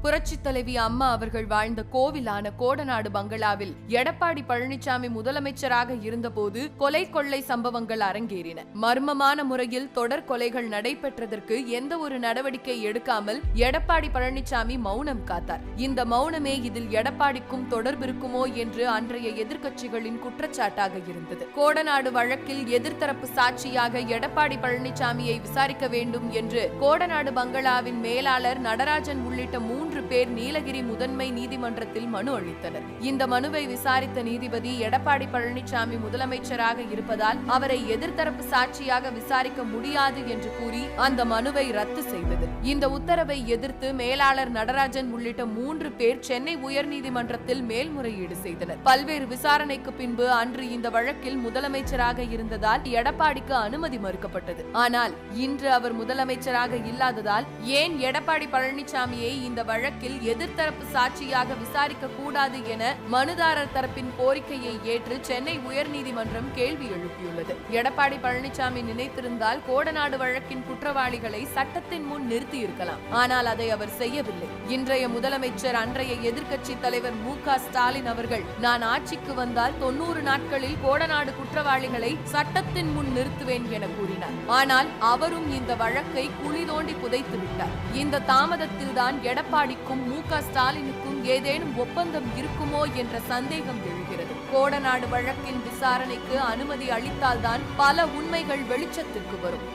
புரட்சித் தலைவி அம்மா அவர்கள் வாழ்ந்த கோவிலான கோடநாடு பங்களாவில் எடப்பாடி பழனிசாமி முதலமைச்சராக இருந்தபோது கொலை கொள்ளை சம்பவங்கள் அரங்கேறின. மர்மமான முறையில் தொடர் கொலைகள் நடைபெற்றதற்கு எந்த ஒரு நடவடிக்கை எடுக்காமல் எடப்பாடி பழனிசாமி மௌனம் காத்தார். இந்த மௌனமே இதில் எடப்பாடிக்கும் தொடர்பிருக்குமோ என்று அன்றைய எதிர்க்கட்சிகளின் குற்றச்சாட்டாக இருந்தது. கோடநாடு வழக்கில் எதிர்த்தரப்பு சாட்சியாக எடப்பாடி பழனிசாமியை விசாரிக்க வேண்டும் என்று கோடநாடு பங்களாவின் மேலாளர் நடராஜன் உள்ளிட்ட 3 பேர் நீலகிரி முதன்மை நீதிமன்றத்தில் மனு அளித்தனர். இந்த மனுவை விசாரித்த நீதிபதி எடப்பாடி பழனிசாமி முதலமைச்சராக இருப்பதால் அவரை எதிர்த்தரப்பு சாட்சியாக விசாரிக்க முடியாது என்று கூறி அந்த மனுவை ரத்து செய்தது. இந்த உத்தரவை எதிர்த்து மேலாளர் நடராஜன் உள்ளிட்ட 3 பேர் சென்னை உயர்நீதிமன்றத்தில் மேல்முறையீடு செய்தனர். பல்வேறு விசாரணைக்கு பின்பு அன்று இந்த வழக்கில் முதலமைச்சராக இருந்ததால் எடப்பாடிக்கு அனுமதி மறுக்கப்பட்டது. ஆனால் இன்று அவர் முதலமைச்சராக இல்லாததால் ஏன் எடப்பாடி பழனிசாமியை இந்த வழக்கில் எதிர்த்தரப்பு சாட்சியாக விசாரிக்க கூடாது என மனுதாரர் தரப்பின் கோரிக்கையை ஏற்று சென்னை உயர்நீதிமன்றம் கேள்வி எழுப்பியுள்ளது. எடப்பாடி பழனிசாமி நினைத்திருந்தால் கோடநாடு வழக்கின் குற்றவாளிகளை சட்டத்தின் முன் நிறுத்தி இருக்கலாம். ஆனால் அதை அவர் செய்யவில்லை. இன்றைய முதலமைச்சர் அன்றைய எதிர்க்கட்சி தலைவர் மு.க. ஸ்டாலின் அவர்கள் நான் ஆட்சிக்கு வந்தால் 90 நாட்களில் கோடநாடு குற்றவாளிகளை சட்டத்தின் முன் நிறுத்துவேன் என கூறினார். ஆனால் அவரும் இந்த வழக்கை குழி தோண்டி புதைத்து விட்டார். இந்த தாமதத்தில் தான் எடப்பாடிக்கும் மு.க. ஸ்டாலினுக்கும் ஏதேனும் ஒப்பந்தம் இருக்குமோ என்ற சந்தேகம் எழுகிறது. கோடநாடு வழக்கின் விசாரணைக்கு அனுமதி அளித்தால்தான் பல உண்மைகள் வெளிச்சத்திற்கு வரும்.